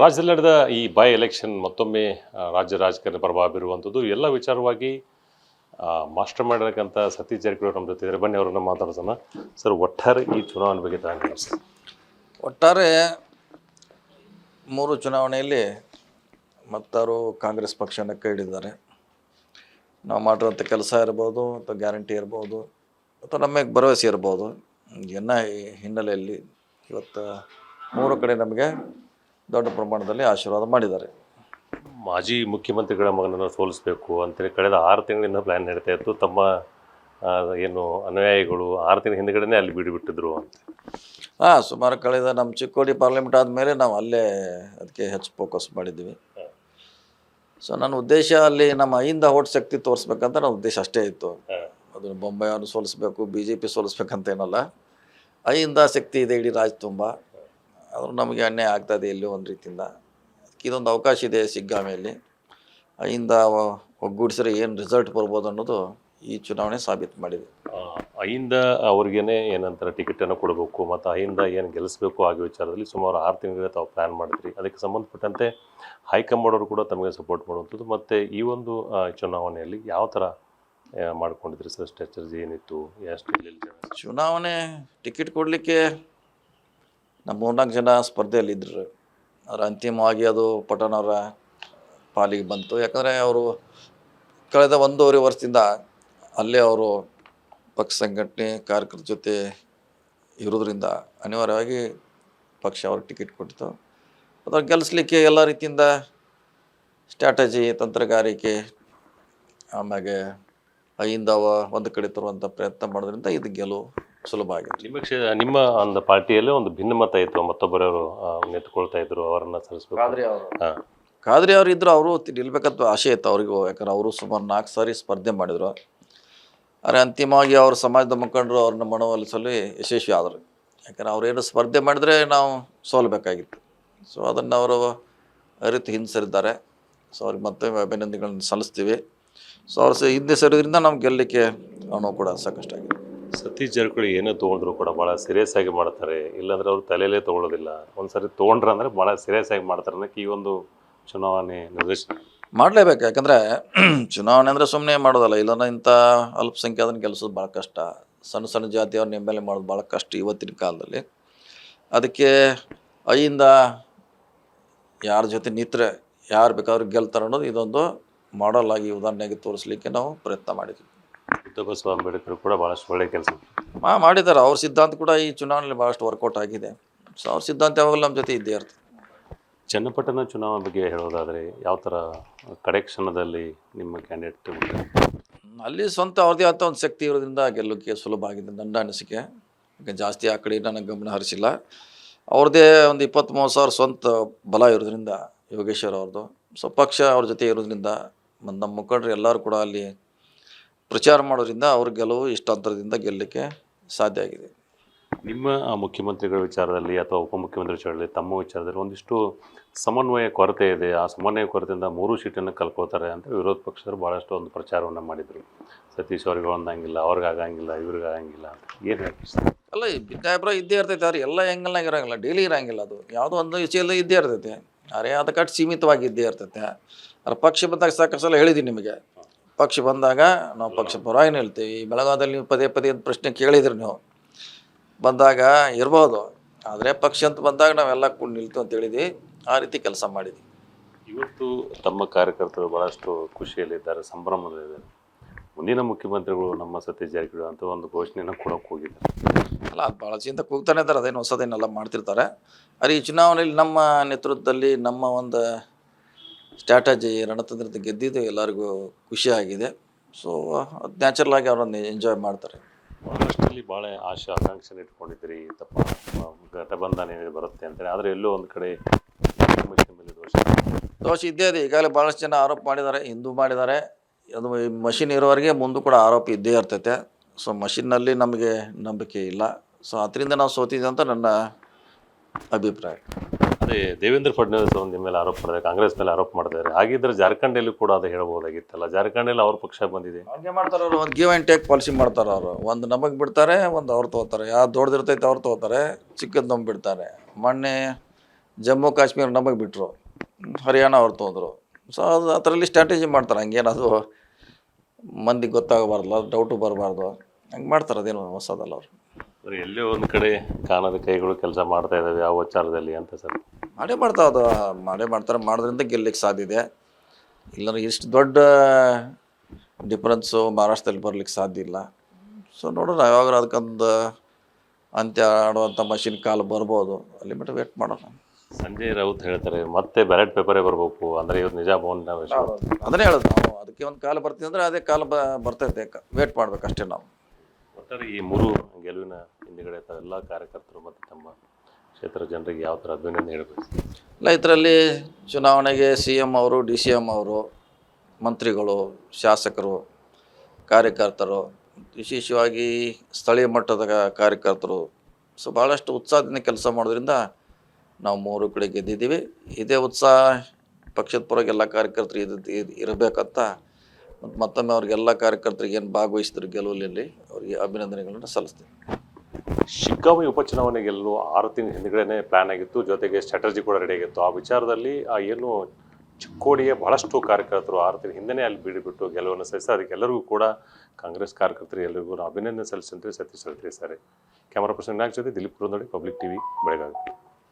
ರಾಜ್ಯದಲ್ಲಿ ನಡೆದ ಈ ಬೈ ಎಲೆಕ್ಷನ್ ಮತ್ತೊಮ್ಮೆ ರಾಜ್ಯ ರಾಜಕಾರಣ ಪ್ರಭಾವ ಬೀರುವಂಥದ್ದು ಎಲ್ಲ ವಿಚಾರವಾಗಿ ಮಾಸ್ಟರ್ ಮಾಡಿರಕ್ಕಂಥ ಸತೀಶ್ ಜಾರಕಿಹೊಳಿ ನಮ್ಮ ಜೊತೆ ಇದ್ದಾರೆ. ಬನ್ನಿ ಅವರನ್ನ ಮಾತಾಡ್ಸೋಣ. ಸರ್, ಒಟ್ಟಾರೆ ಈ ಚುನಾವಣೆ ಬಗ್ಗೆ ತಾನೇ ಸರ್? ಒಟ್ಟಾರೆ 3 ಚುನಾವಣೆಯಲ್ಲಿ ಮತ್ತಾರು ಕಾಂಗ್ರೆಸ್ ಪಕ್ಷನ ಕೈ ಹಿಡಿದ್ದಾರೆ. ನಾವು ಮಾಡಿರೋಂಥ ಕೆಲಸ ಇರ್ಬೋದು ಅಥವಾ ಗ್ಯಾರಂಟಿ ಇರ್ಬೋದು ಅಥವಾ ನಮಗೆ ಭರವಸೆ ಇರ್ಬೋದು, ಎಲ್ಲ ಹಿನ್ನೆಲೆಯಲ್ಲಿ ಇವತ್ತು 3 ಕಡೆ ನಮಗೆ ದೊಡ್ಡ ಪ್ರಮಾಣದಲ್ಲಿ ಆಶೀರ್ವಾದ ಮಾಡಿದ್ದಾರೆ. ಮಾಜಿ ಮುಖ್ಯಮಂತ್ರಿಗಳ ಮಗನನ್ನು ಸೋಲಿಸಬೇಕು ಅಂತೇಳಿ ಕಳೆದ 6 ತಿಂಗಳಿಂದ ಪ್ಲ್ಯಾನ್ ನಡೀತಾ ಇತ್ತು. ತಮ್ಮ ಏನು ಅನುಯಾಯಿಗಳು 6 ತಿಂಗಳ ಹಿಂದ್ಗಡೆನೇ ಅಲ್ಲಿ ಬಿಟ್ಟುಬಿಟ್ಟಿದ್ರು ಅಂತ. ಸುಮಾರು ಕಳೆದ ನಮ್ಮ ಚಿಕ್ಕೋಡಿ ಪಾರ್ಲಿಮೆಂಟ್ ಆದಮೇಲೆ ನಾವು ಅಲ್ಲೇ ಅದಕ್ಕೆ ಹೆಚ್ಚು ಫೋಕಸ್ ಮಾಡಿದ್ವಿ. ಸೊ ನನ್ನ ಉದ್ದೇಶ ಅಲ್ಲಿ ನಮ್ಮ ಐಯಿಂದ ಓಟ್ ಶಕ್ತಿ ತೋರಿಸ್ಬೇಕಂತ ನನ್ನ ಉದ್ದೇಶ ಅಷ್ಟೇ ಇತ್ತು. ಅದನ್ನು ಬೊಂಬಾಯಿಯನ್ನು ಸೋಲಿಸ್ಬೇಕು, BJP ಸೋಲಿಸ್ಬೇಕಂತ ಏನಲ್ಲ. ಐಯಿಂದ ಶಕ್ತಿ ಇದೆ ಇಡೀ ರಾಜ್ಯ ತುಂಬ. ಆದರೂ ನಮಗೆ ಅನ್ಯಾಯ ಆಗ್ತಾಯಿದೆ ಎಲ್ಲೋ ಒಂದು ರೀತಿಯಿಂದ. ಅದಕ್ಕೆ ಇದೊಂದು ಅವಕಾಶ ಇದೆ ಸಿಗ್ಗಾಮಿಯಲ್ಲಿ. ಐಯಿಂದ ಒಗ್ಗೂಡಿಸಿದ್ರೆ ಏನು ರಿಸಲ್ಟ್ ಬರ್ಬೋದು ಅನ್ನೋದು ಈ ಚುನಾವಣೆ ಸಾಬೀತು ಮಾಡಿದೆ. ಐಯಿಂದ ಅವ್ರಿಗೇನೆ ಏನಂತಾರೆ ಟಿಕೆಟನ್ನು ಕೊಡಬೇಕು ಮತ್ತು ಐಯಿಂದ ಏನು ಗೆಲ್ಲಿಸಬೇಕು ಆಗೋ ವಿಚಾರದಲ್ಲಿ ಸುಮಾರು 6 ತಿಂಗಳಿಗೆ ತಾವು ಪ್ಲ್ಯಾನ್ ಮಾಡಿದ್ರಿ. ಅದಕ್ಕೆ ಸಂಬಂಧಪಟ್ಟಂತೆ ಹೈಕಮಾಂಡ್ ಅವರು ಕೂಡ ತಮಗೆ ಸಪೋರ್ಟ್ ಮಾಡುವಂಥದ್ದು. ಮತ್ತು ಈ ಒಂದು ಚುನಾವಣೆಯಲ್ಲಿ ಯಾವ ಥರ ಮಾಡ್ಕೊಂಡಿದ್ರಿ ಸರ್? ಸ್ಟ್ರಾಟಜಿ ಏನಿತ್ತು? ಎಷ್ಟು ಚುನಾವಣೆ ಟಿಕೆಟ್ ಕೊಡಲಿಕ್ಕೆ ನಮ್ಮ 3-4 ಜನ ಸ್ಪರ್ಧೆಯಲ್ಲಿದ್ದರು. ಆದರೆ ಅಂತಿಮವಾಗಿ ಅದು ಪಟನವರ ಪಾಲಿಗೆ ಬಂತು. ಯಾಕಂದರೆ ಅವರು ಕಳೆದ 1.5 ವರ್ಷದಿಂದ ಅಲ್ಲೇ ಅವರು ಪಕ್ಷ ಸಂಘಟನೆ ಕಾರ್ಯಕರ್ತರ ಜೊತೆ ಇರೋದ್ರಿಂದ ಅನಿವಾರ್ಯವಾಗಿ ಪಕ್ಷ ಅವ್ರಿಗೆ ಟಿಕೆಟ್ ಕೊಟ್ಟಿತು. ಅದರ ಗೆಲ್ಲಿಸ್ಲಿಕ್ಕೆ ಎಲ್ಲ ರೀತಿಯಿಂದ ಸ್ಟ್ರಾಟಜಿ, ತಂತ್ರಗಾರಿಕೆ, ಆಮ್ಯಾಗೆ ಐಯಿಂದ ಒಂದು ಕಡೆ ತರುವಂಥ ಪ್ರಯತ್ನ ಮಾಡೋದ್ರಿಂದ ಇದು ಗೆಲುವು ಸುಲಭ ಆಗಿದೆ. ನಿಮ್ಮ ಒಂದು ಪಾರ್ಟಿಯಲ್ಲೇ ಒಂದು ಭಿನ್ನಮತ ಇತ್ತು, ಮತ್ತೊಬ್ಬರವರು ನಿಂತ್ಕೊಳ್ತಾ ಇದ್ರು, ಅವರನ್ನು ಸರಿಸಬೇಕು. ಖಾದ್ರಿ ಅವರು ಇದ್ದರು, ಅವರು ನಿಲ್ಬೇಕಂತ ಆಸೆ ಇತ್ತು ಅವರಿಗೂ. ಯಾಕಂದ್ರೆ ಅವರು ಸುಮಾರು 4 ಸಾರಿ ಸ್ಪರ್ಧೆ ಮಾಡಿದರು. ಆದರೆ ಅಂತಿಮವಾಗಿ ಅವ್ರ ಸಮಾಜದ ಮುಖಂಡರು ಅವ್ರನ್ನ ಮನವೊಲಿಸಲು ಯಶಸ್ವಿ ಆದರು. ಯಾಕಂದ್ರೆ ಅವರೇನು ಸ್ಪರ್ಧೆ ಮಾಡಿದ್ರೆ ನಾವು ಸೋಲ್ಬೇಕಾಗಿತ್ತು. ಸೊ ಅದನ್ನು ಅವರು ಅರಿತು ಹಿಂದೆ. ಸೊ ಅವ್ರಿಗೆ ಮತ್ತೊಮ್ಮೆ ಅಭಿನಂದನೆಗಳನ್ನು ಸಲ್ಲಿಸ್ತೀವಿ. ಸೊ ಅವ್ರು ಹಿಂದೆ ಸರಿದ್ರಿಂದ ನಮ್ಗೆ ಗೆಲ್ಲಲಿಕ್ಕೆ ನಾವು ಕೂಡ ಸಾಕಷ್ಟಾಗಿದೆ. ಸತೀಶ್ ಜಾರಕಿಹೊಳಿ ಏನೋ ತೊಗೊಂಡ್ರು ಕೂಡ ಭಾಳ ಸೀರಿಯಸ್ ಆಗಿ ಮಾಡ್ತಾರೆ, ಇಲ್ಲಾಂದ್ರೆ ಅವ್ರು ತಲೆಯಲ್ಲೇ ತೊಗೊಳ್ಳೋದಿಲ್ಲ. ಒಂದ್ಸರಿ ತೊಗೊಂಡ್ರೆ ಭಾಳ ಸೀರಿಯಸ್ ಆಗಿ ಮಾಡ್ತಾರೆ ಅನ್ನೋಕ್ಕೆ ಈ ಒಂದು ಚುನಾವಣೆ ನಿರ್ದೇಶನ ಮಾಡಲೇಬೇಕು. ಯಾಕಂದರೆ ಚುನಾವಣೆ ಅಂದರೆ ಸುಮ್ಮನೆ ಮಾಡೋದಲ್ಲ. ಇಲ್ಲಾಂದ್ರೆ ಇಂಥ ಅಲ್ಪಸಂಖ್ಯಾತನ ಗೆಲ್ಲಿಸೋದು ಭಾಳ ಕಷ್ಟ. ಸಣ್ಣ ಸಣ್ಣ ಜಾತಿಯವ್ರನ್ನ MLA ಮಾಡೋದು ಭಾಳ ಕಷ್ಟ ಇವತ್ತಿನ ಕಾಲದಲ್ಲಿ. ಅದಕ್ಕೆ ಐಯಿಂದ ಯಾರ ಜೊತೆ ನಿಂತರೆ ಯಾರು ಬೇಕಾದ್ರೂ ಗೆಲ್ತಾರೆ ಅನ್ನೋದು ಇದೊಂದು ಮಾಡಲ್ ಆಗಿ ಉದಾಹರಣೆಗೆ ತೋರಿಸ್ಲಿಕ್ಕೆ ನಾವು ಪ್ರಯತ್ನ ಮಾಡಿದ್ವಿ. ಬಸವ ಅಂಬೇಡ್ಕರ್ ಕೂಡ ಭಾಳಷ್ಟು ಒಳ್ಳೆಯ ಕೆಲಸ ಮಾಡಿದ್ದಾರೆ. ಅವ್ರ ಸಿದ್ಧಾಂತ ಕೂಡ ಈ ಚುನಾವಣೆಯಲ್ಲಿ ಭಾಳಷ್ಟು ವರ್ಕೌಟ್ ಆಗಿದೆ. ಸೊ ಅವ್ರ ಸಿದ್ಧಾಂತ ಯಾವಾಗಲೂ ನಮ್ಮ ಜೊತೆ ಇದ್ದೇ ಇರ್ತದೆ. ಚನ್ನಪಟ್ಟಣ ಚುನಾವಣೆ ಬಗ್ಗೆ ಹೇಳೋದಾದರೆ ಯಾವ ಥರ ಕಡೆ ಕ್ಷಣದಲ್ಲಿ ನಿಮ್ಮ ಕ್ಯಾಂಡಿಡೇಟ್? ಅಲ್ಲಿ ಸ್ವಂತ ಅವ್ರದ್ದೇ ಆದ ಒಂದು ಶಕ್ತಿ ಇರೋದ್ರಿಂದ ಗೆಲ್ಲೋಕ್ಕೆ ಸುಲಭ ಆಗಿದೆ ನನ್ನ ಅನಿಸಿಕೆ. ಈಗ ಜಾಸ್ತಿ ಆ ಕಡೆ ನನಗೆ ಗಮನ ಹರಿಸಿಲ್ಲ. ಅವ್ರದ್ದೇ ಒಂದು 20-30 ಸಾವಿರ ಸ್ವಂತ ಬಲ ಇರೋದ್ರಿಂದ ಯೋಗೇಶ್ವರ್ ಅವ್ರದ್ದು. ಸೊ ಪಕ್ಷ ಅವ್ರ ಜೊತೆ ಇರೋದ್ರಿಂದ ನಮ್ಮ ಮುಖಂಡರು ಎಲ್ಲರೂ ಕೂಡ ಅಲ್ಲಿ ಪ್ರಚಾರ ಮಾಡೋದ್ರಿಂದ ಅವ್ರ ಗೆಲುವು ಇಷ್ಟಾಂತರದಿಂದ ಗೆಲ್ಲಲಿಕ್ಕೆ ಸಾಧ್ಯ ಆಗಿದೆ. ನಿಮ್ಮ ಮುಖ್ಯಮಂತ್ರಿಗಳ ವಿಚಾರದಲ್ಲಿ ಅಥವಾ ಉಪಮುಖ್ಯಮಂತ್ರಿ ವಿಚಾರದಲ್ಲಿ ತಮ್ಮ ವಿಚಾರದಲ್ಲಿ ಒಂದಿಷ್ಟು ಸಮನ್ವಯ ಕೊರತೆ ಇದೆ. ಆ ಸಮನ್ವಯ ಕೊರತೆಯಿಂದ 3 ಸೀಟನ್ನು ಕಳ್ಕೊಳ್ತಾರೆ ಅಂತ ವಿರೋಧ ಪಕ್ಷದವರು ಭಾಳಷ್ಟು ಒಂದು ಪ್ರಚಾರವನ್ನು ಮಾಡಿದರು. ಸತೀಶ್ ಅವ್ರಿಗೆ ಒಂದಂಗಿಲ್ಲ, ಅವ್ರಿಗೆ ಆಗಂಗಿಲ್ಲ, ಇವ್ರಿಗೆ ಆಗಂಗಿಲ್ಲ ಅಂತ. ಏನು ಹೇಳ್ತೀವಿ? ಅಲ್ಲ, ಈ ಭಿನ್ನಾಭಿಪ್ರಾಯ ಇದ್ದೇ ಇರ್ತೈತೆ. ಅವ್ರು ಎಲ್ಲ ಹೆಂಗಲ್ನಾಗ ಇರೋಂಗಿಲ್ಲ, ಡೈಲಿ ಇರೋಂಗಿಲ್ಲ. ಅದು ಯಾವುದೋ ಒಂದು ವಿಷಯದಲ್ಲಿ ಇದ್ದೇ ಇರ್ತೈತೆ. ಅರೆ ಅದಕ್ಕೆ ಸೀಮಿತವಾಗಿ ಇದ್ದೇ ಇರ್ತೈತೆ. ಅದ್ರ ಪಕ್ಷ ಬಂದಾಗ ಸಾಕಷ್ಟು ಸಲ ಹೇಳಿದ್ದೀನಿ ನಿಮಗೆ. ಪಕ್ಷ ಬಂದಾಗ ನಾವು ಪಕ್ಷ ಪರವಾಗಿ ಹೇಳ್ತೀವಿ. ಬೆಳಗಾವದಲ್ಲಿ ನೀವು ಪದೇ ಪದೇ ಪ್ರಶ್ನೆ ಕೇಳಿದ್ರಿ. ನೀವು ಬಂದಾಗ ಇರ್ಬೋದು, ಆದರೆ ಪಕ್ಷ ಅಂತ ಬಂದಾಗ ನಾವೆಲ್ಲ ಕೂಡ ನಿಲ್ತು ಅಂತ ಹೇಳಿದ್ವಿ. ಆ ರೀತಿ ಕೆಲಸ ಮಾಡಿದ್ವಿ. ಇವತ್ತು ತಮ್ಮ ಕಾರ್ಯಕರ್ತರು ಭಾಳಷ್ಟು ಖುಷಿಯಲ್ಲಿದ್ದಾರೆ, ಸಂಭ್ರಮದಲ್ಲಿದ್ದಾರೆ. ಮುಂದಿನ ಮುಖ್ಯಮಂತ್ರಿಗಳು ನಮ್ಮ ಸತೀಶ್ ಜಾರಕಿಹೊಳಿ ಅಂತ ಒಂದು ಘೋಷಣೆಯನ್ನು ಕೊಡೋಕೆ ಹೋಗಿದ್ದಾರೆ. ಅಲ್ಲ, ಅದು ಭಾಳ ಚಿಂತೆ ಕೂಗ್ತಾನೆ ಇದ್ದಾರೆ. ಅದೇನು ಹೊಸದೇನೆಲ್ಲ ಮಾಡ್ತಿರ್ತಾರೆ. ಆದರೆ ಈ ಚುನಾವಣೆಯಲ್ಲಿ ನಮ್ಮ ನೇತೃತ್ವದಲ್ಲಿ ನಮ್ಮ ಒಂದು ಸ್ಟ್ರಾಟಜಿ ರಣತಂತ್ರದ ಗೆದ್ದಿದ್ದು ಎಲ್ಲರಿಗೂ ಖುಷಿಯಾಗಿದೆ. ಸೊ ಅದು ನ್ಯಾಚುರಲ್ ಆಗಿ ಅವರನ್ನು ಎಂಜಾಯ್ ಮಾಡ್ತಾರೆ. ಭಾಳಷ್ಟಲ್ಲಿ ಭಾಳ ಆಶೆ ಆಕಾಂಕ್ಷೆ ಇಟ್ಕೊಂಡಿದ್ದೀರಿ, ಘಟಬಂಧನ ಏನಿದೆ ಬರುತ್ತೆ ಅಂತೇಳಿ. ಆದರೆ ಎಲ್ಲೋ ಒಂದು ಕಡೆ ಮೇಲೆ ದೋಷ ಇದ್ದೇ ಇದೆ. ಈಗಾಗಲೇ ಭಾಳಷ್ಟು ಜನ ಆರೋಪ ಮಾಡಿದ್ದಾರೆ, ಹಿಂದೂ ಮಾಡಿದ್ದಾರೆ. ಅದು ಮಷಿನ್ ಇರೋವರೆಗೆ ಮುಂದೂ ಕೂಡ ಆರೋಪ ಇದ್ದೇ ಇರ್ತೈತೆ. ಸೊ ಮಷಿನ್ನಲ್ಲಿ ನಮಗೆ ನಂಬಿಕೆ ಇಲ್ಲ. ಸೊ ಅದರಿಂದ ನಾವು ಸೋತಿದ್ದೆ ಅಂತ ನನ್ನ ಅಭಿಪ್ರಾಯ. ಅದೇ ದೇವೇಂದ್ರ ಫಡ್ನವೀಸ್ ನಿಮ್ಮ ಮೇಲೆ ಆರೋಪ ಮಾಡಿದ್ದಾರೆ, ಕಾಂಗ್ರೆಸ್ ಮೇಲೆ ಆರೋಪ ಮಾಡಿದ್ದಾರೆ. ಹಾಗಿದ್ರೆ ಜಾರ್ಖಂಡಲ್ಲಿ ಕೂಡ ಅದು ಹೇಳ್ಬೋದಾಗಿತ್ತಲ್ಲ. ಜಾರ್ಖಂಡಲ್ಲಿ ಅವ್ರ ಪಕ್ಷ ಬಂದಿದೆ. ಹಂಗೆ ಮಾಡ್ತಾರೆ ಅವರು. ಒಂದು ಗಿವ್ ಆ್ಯಂಡ್ ಟೇಕ್ ಪಾಲಿಸಿ ಮಾಡ್ತಾರೆ ಅವರು. ಒಂದು ನಮಗೆ ಬಿಡ್ತಾರೆ, ಒಂದು ಅವ್ರು ತೊಗೋತಾರೆ. ಯಾರು ದೊಡ್ಡದಿರ್ತೈತೆ ಅವ್ರು ತೊಗೋತಾರೆ, ಚಿಕ್ಕದು ನಮ್ಗೆ ಬಿಡ್ತಾರೆ. ಮೊನ್ನೆ ಜಮ್ಮು ಕಾಶ್ಮೀರ ನಮಗೆ ಬಿಟ್ಟರು, ಹರಿಯಾಣ ಅವ್ರು ತೊಂದರು. ಸೊ ಅದು ಅದರಲ್ಲಿ ಸ್ಟ್ರಾಟಜಿ ಮಾಡ್ತಾರೆ, ಹಂಗೇನದು ಮಂದಿಗೆ ಗೊತ್ತಾಗಬಾರ್ದು, ಅದು ಡೌಟು ಬರಬಾರ್ದು, ಹಂಗೆ ಮಾಡ್ತಾರೆ, ಅದೇನು ಹೊಸದಲ್ಲ ಅವರು. ಸರ್ ಎಲ್ಲೇ ಒಂದು ಕಡೆ ಕಾಣದ ಕೈಗಳು ಕೆಲಸ ಮಾಡ್ತಾ ಇದ್ದಾವೆ ಯಾವ ವಿಚಾರದಲ್ಲಿ ಅಂತ ಸರ್? ಮಾಡೇ ಮಾಡ್ತಾರೆ, ಮಾಡೋದ್ರಿಂದ ಗೆಲ್ಲಕ್ಕೆ ಸಾಧ್ಯ ಇದೆ. ಇಲ್ಲಾಂದ್ರೆ ಇಷ್ಟು ದೊಡ್ಡ ಡಿಫ್ರೆನ್ಸು ಮಹಾರಾಷ್ಟ್ರದಲ್ಲಿ ಬರ್ಲಿಕ್ಕೆ ಸಾಧ್ಯ ಇಲ್ಲ. ಸೊ ನೋಡೋಣ, ಯಾವಾಗ ಅದಕ್ಕೊಂದು ಅಂತ್ಯ ಆಡುವಂಥ ಮಷಿನ್ ಕಾಲು ಬರ್ಬೋದು, ಅಲ್ಲಿ ಮಟ್ಟ ವೇಟ್ ಮಾಡೋಣ. ಸಂಜಯ್ ರೌತ್ ಹೇಳ್ತಾರೆ ಮತ್ತೆ ಬ್ಯಾಲೆಟ್ ಪೇಪರೇ ಬರಬೇಕು ಅಂದರೆ ಇವ್ರು ನಿಜ ಮೌನ ಅದನ್ನೇ ಹೇಳೋದು ನಾವು, ಅದಕ್ಕೆ ಒಂದು ಕಾಲ ಬರ್ತೀವಿ ಅಂದರೆ ಅದೇ ಕಾಲ ಬರ್ತೈತೆ, ವೇಟ್ ಮಾಡ್ಬೇಕು ಅಷ್ಟೇ ನಾವು. ಒಟ್ಟಾರೆ ಈ ಮೂರು ಗೆಲುವಿನ ಹಿಂದುಗಡೆ ಎಲ್ಲ ಕಾರ್ಯಕರ್ತರು ಮತ್ತು ತಮ್ಮ ಕ್ಷೇತ್ರ ಜನರಿಗೆ ಯಾವ ಥರ ಅಭಿನಂದನೆ ಹೇಳಬೇಕು? ಇಲ್ಲ, ಇದರಲ್ಲಿ ಚುನಾವಣೆಗೆ CM ಅವರು, DCM ಅವರು, ಮಂತ್ರಿಗಳು, ಶಾಸಕರು, ಕಾರ್ಯಕರ್ತರು, ವಿಶೇಷವಾಗಿ ಸ್ಥಳೀಯ ಮಟ್ಟದ ಕಾರ್ಯಕರ್ತರು, ಸೊ ಭಾಳಷ್ಟು ಉತ್ಸಾಹದಿಂದ ಕೆಲಸ ಮಾಡೋದ್ರಿಂದ ನಾವು 3 ಕಡೆ ಗೆದ್ದಿದ್ದೀವಿ. ಇದೇ ಉತ್ಸಾಹ ಪಕ್ಷದ ಪರವಾಗಿ ಎಲ್ಲ ಕಾರ್ಯಕರ್ತರು ಇರಬೇಕಂತ ಮತ್ತೊಮ್ಮೆ ಅವ್ರಿಗೆಲ್ಲ ಕಾರ್ಯಕರ್ತರಿಗೆ ಏನು ಭಾಗವಹಿಸಿದ್ರು ಗೆಲುವಲ್ಲಿ ಅವರಿಗೆ ಅಭಿನಂದನೆಗಳನ್ನು ಸಲ್ಲಿಸ್ತೀನಿ. ಶಿಗ್ಗಾಂವಿ ಉಪಚುನಾವಣೆ ಗೆಲ್ಲಲು 6 ತಿಂಗಳ ಹಿಂದುಗಡೆ ಪ್ಲಾನ್ ಆಗಿತ್ತು, ಜೊತೆಗೆ ಸ್ಟ್ರಾಟಜಿ ಕೂಡ ರೆಡಿ ಆಗಿತ್ತು. ಆ ವಿಚಾರದಲ್ಲಿ ಏನು ಚಿಕ್ಕೋಡಿಯ ಬಹಳಷ್ಟು ಕಾರ್ಯಕರ್ತರು 6 ತಿಂಗಳ ಹಿಂದೆನೇ ಅಲ್ಲಿ ಬಿಟ್ಟು ಗೆಲುವನ್ನು ಸಲ್ಲಿಸಿ ಅದಕ್ಕೆಲ್ಲರಿಗೂ ಕೂಡ ಕಾಂಗ್ರೆಸ್ ಕಾರ್ಯಕರ್ತರು ಎಲ್ಲರಿಗೂ ಅಭಿನಂದನೆ ಸಲ್ಲಿಸಂತೆ ಸತೀಶ್ ಹೇಳ್ತೀವಿ ಸರ್. ಕ್ಯಾಮರಾ ಪರ್ಸನ್ ಜೊತೆ ದಿಲೀಪ್ ಕುರುಂದಡಿ, ಪಬ್ಲಿಕ್ TV, ಬೆಳಗಾವಿ.